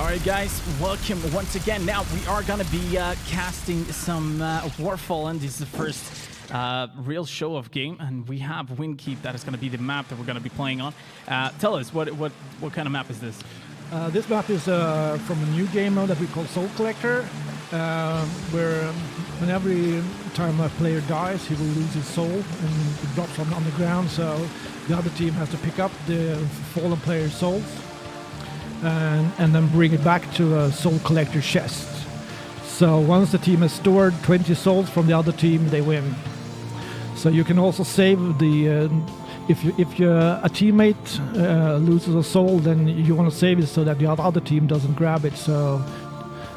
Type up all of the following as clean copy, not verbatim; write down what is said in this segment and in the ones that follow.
Alright guys, welcome once again. Now we are gonna be casting some WarFallen. This is the first real show of game, and we have Windkeep. That is gonna be the map that we're gonna be playing on. Tell us, what kind of map is this? This map is from a new game mode that we call SoulCollector, where whenever time a player dies, he will lose his soul and it drops on the ground, so the other team has to pick up the fallen player's souls and then bring it back to a SoulCollector chest. So once the team has stored 20 souls from the other team, they win. So you can also save the... If a teammate loses a soul, then you want to save it so that the other team doesn't grab it. So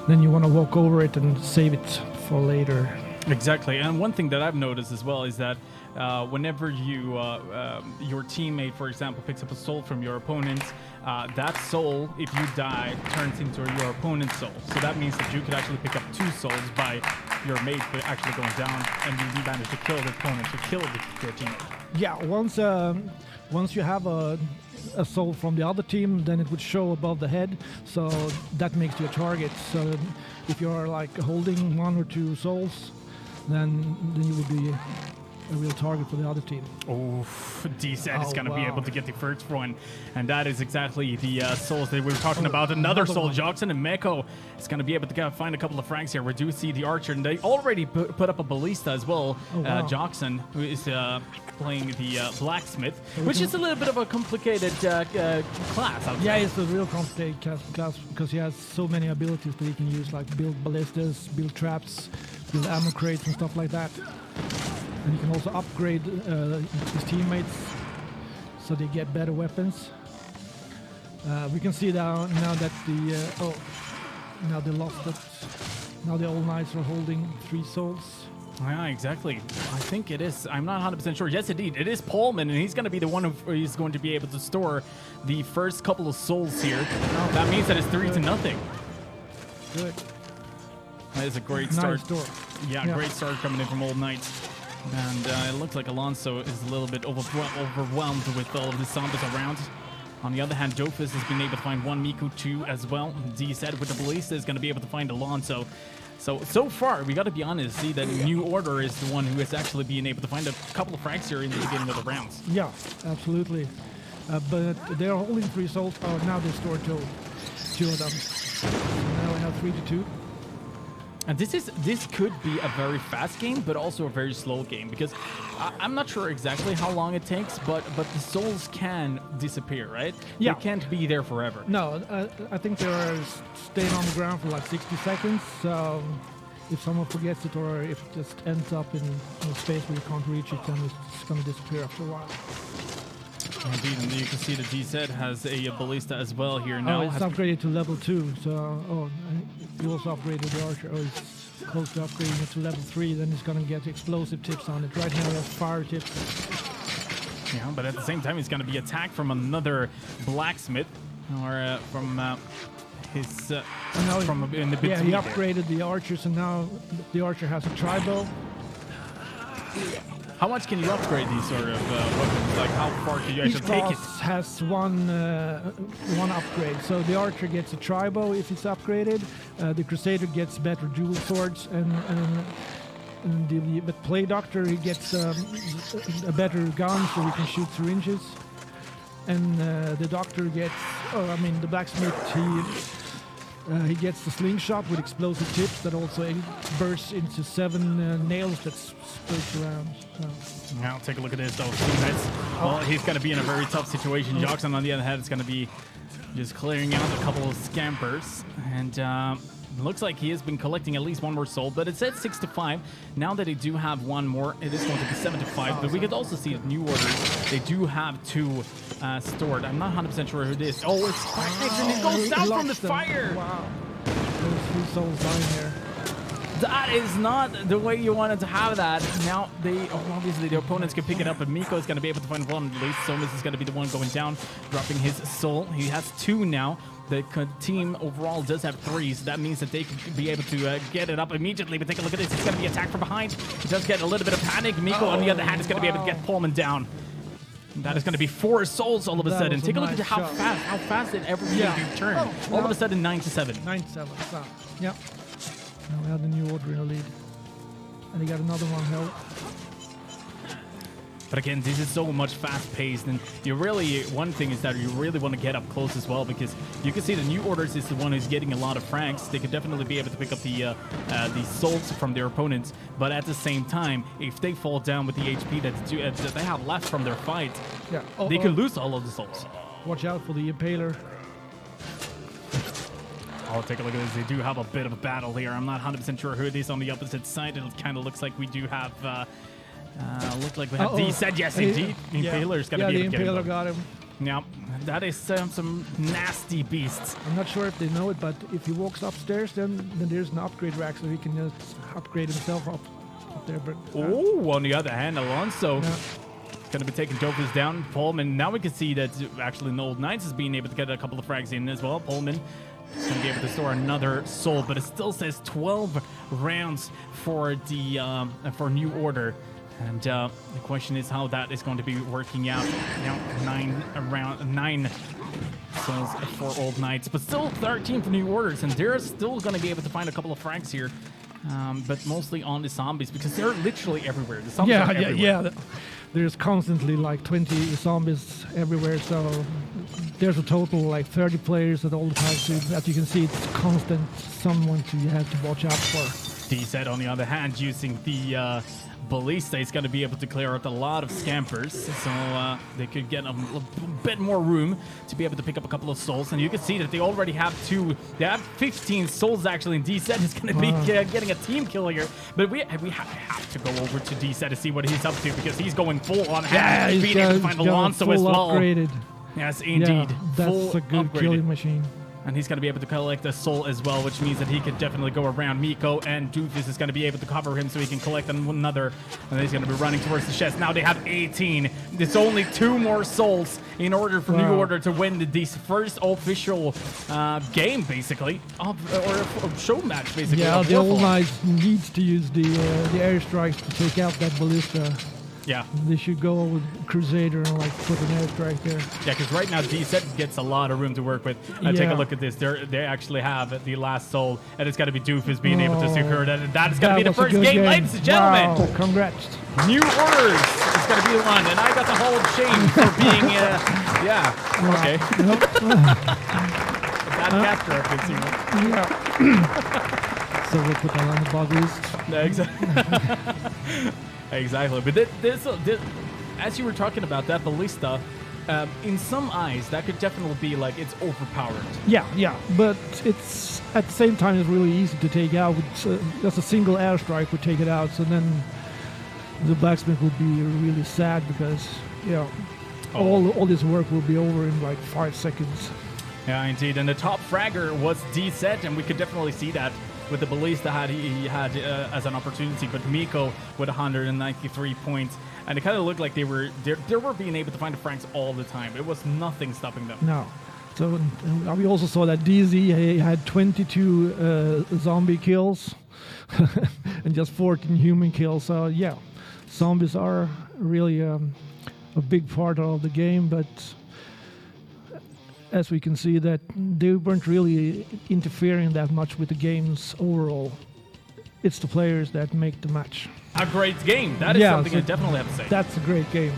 then you want to walk over it and save it for later. Exactly, and one thing that I've noticed as well is that whenever your teammate, for example, picks up a soul from your opponent, that soul, if you die, turns into your opponent's soul. So that means that you could actually pick up 2 souls by your mate actually going down, and you manage to kill the opponent, to kill your teammate. Yeah, once you have a soul from the other team, then it would show above the head, so that makes you a target. So if you're like holding 1 or 2 souls, then you would be a real target for the other team. Oh, DZ is going to be able to get the first one, and that is exactly the souls that we were talking about. Another soul, Jackson and Meko is going to be able to find a couple of frags here. We do see the archer, and they already put up a ballista as well. Jackson, who is playing the blacksmith, which is a little bit of a complicated class. Yeah, it's a real complicated class because he has so many abilities that he can use, like build ballistas, build traps, build ammo crates and stuff like that. And he can also upgrade his teammates so they get better weapons. We can see now that now they lost it. Now the old knights are holding 3 souls. Yeah, exactly. I think it is. I'm not 100% sure. Yes, indeed. It is Pullman, and he's going to be the one who is going to be able to store the first couple of souls here. That means that it's 3-0. Good. That is a great start. Nice start. Yeah, great start coming in from Old Knights. And it looks like Alonso is a little bit overwhelmed with all of the zombies around. On the other hand, Dofus has been able to find 1, Miku 2 as well. DZ with the ballista is going to be able to find Alonso. So far, we got to be honest, see that New Order is the one who has actually been able to find a couple of frags here in the beginning of the rounds. Yeah, absolutely. But they're holding 3 souls. Oh, now they stored 2 of them. So now we have 3-2. And this could be a very fast game, but also a very slow game, because I'm not sure exactly how long it takes, but the souls can disappear, right? Yeah. They can't be there forever. No, I think they're staying on the ground for like 60 seconds. So if someone forgets it, or if it just ends up in a space where you can't reach it, then it's going to disappear after a while. Indeed, and you can see the GZ has a ballista as well here now. Oh, it's upgraded to level 2, so he also upgraded the archer. Oh, he's close to upgrading it to level 3, then he's gonna get explosive tips on it. Right now he has fire tips. Yeah, but at the same time he's gonna be attacked from another blacksmith, or from his from in the he upgraded the archers, and now the archer has a tri-bow. How much can you upgrade these sort of weapons? Like, how far can you actually take it? Each class has one upgrade. So the archer gets a tri-bow if it's upgraded. The crusader gets better dual swords, and the play doctor, he gets a better gun, so he can shoot syringes. And the doctor gets, the blacksmith, he gets the slingshot with explosive tips that also bursts into 7 nails that spurts around. So. Now take a look at this though. Well, he's going to be in a very tough situation. Jackson on the other hand is going to be just clearing out a couple of scampers, and looks like he has been collecting at least 1 more soul, but it said 6-5. Now that they do have 1 more, it is going to be 7-5. But we could also see New Orders. They do have 2 stored. I'm not 100% sure who it is. Oh, it's Quacknix, and it goes down from the fire. Wow. There's 3 souls dying there. That is not the way you wanted to have that. Now, obviously the opponents can pick it up, but Miko is going to be able to find 1 at least. Somas is going to be the one going down, dropping his soul. He has 2 now. The team overall does have 3, so that means that they can be able to get it up immediately. But take a look at this. He's going to be attacked from behind. He does get a little bit of panic. Miko, on the other hand, is going to be able to get Pullman down. That is going to be 4 souls all of a That sudden. was a Take a look at nice how shot. fast did everything turn. Oh, All of a now- sudden 9-7. 9-7. So, yeah. Now we have the new order in the lead. And they got another one held. But again, this is so much fast-paced, and you really, one thing is that you really want to get up close as well, because you can see the new orders is the one who's getting a lot of franks. They could definitely be able to pick up the souls from their opponents, but at the same time, if they fall down with the HP that they have left from their fight, Yeah. they could lose all of the souls. Watch out for the impaler. Oh, take a look at this. They do have a bit of a battle here. I'm not 100% sure who it is on the opposite side. It kind of looks like we do have... look like we have D said yes, indeed. Impaler's gonna be able to get the him. impaler got him. Yeah, that is some nasty beasts. I'm not sure if they know it, but if he walks upstairs, then there's an upgrade rack, so he can just upgrade himself up there. But Oh, on the other hand, Alonso yeah. gonna be taking Dofus down. Pullman, now we can see that actually Old Knights is being able to get a couple of frags in as well. Pullman is gonna be able to store another soul, but it still says 12 rounds for the for New Order. And the question is how that is going to be working out. Now 9 souls for Old Knights, but still 13 for New Orders, and they're still going to be able to find a couple of franks here, but mostly on the zombies because they're literally everywhere. The zombies are everywhere. Yeah. There's constantly like 20 zombies everywhere, so there's a total like 30 players at all the time. So as you can see, it's constant someone to you have to watch out for. D-Set, on the other hand, using the Ballista is going to be able to clear out a lot of scampers, so they could get a bit more room to be able to pick up a couple of souls. And you can see that they already have they have 15 souls actually, and D-Set is going to be getting a team kill here. But we have to go over to D-Set to see what he's up to, because he's going full on hand. He's being able to find Alonso as well. Upgraded. Yes, indeed. Yeah, that's full a good upgraded. killing machine. And he's going to be able to collect a soul as well, which means that he could definitely go around Miko, and Doofus is going to be able to cover him so he can collect another. And he's going to be running towards the chest. Now they have 18. It's only 2 more souls in order for New Order to win this first official game, basically, or show match, basically. Yeah, of the Old WarFallen. Knights needs to use the airstrikes to take out that Ballista. Yeah. They should go with Crusader and like put an airstrike there. Yeah, because right now D-Set gets a lot of room to work with. Take a look at this. They actually have the last soul, and it's got to be Doofus being able to secure that. And that is going to be the was a first good game, ladies and gentlemen. Wow, congrats. New Orders is going to be one, and I got the Hall of Shame for being, okay. That capture, I can see. Yeah. So we'll put that on the bug list. No, exactly. Exactly. But this, as you were talking about, that Ballista, in some eyes, that could definitely be like it's overpowered. Yeah. But it's at the same time, it's really easy to take out. With, just a single airstrike would take it out. So then the blacksmith would be really sad because, all this work will be over in like 5 seconds. Yeah, indeed. And the top fragger was D-Set, and we could definitely see that with the Ballista he had as an opportunity. But Miko with 193 points, and it kind of looked like they were being able to find the franks all the time. It was nothing stopping them. No. So we also saw that DZ he had 22 zombie kills and just 14 human kills. So yeah, zombies are really a big part of the game, but as we can see that they weren't really interfering that much with the games overall. It's the players that make the match. A great game. That is something I definitely have to say. That's a great game.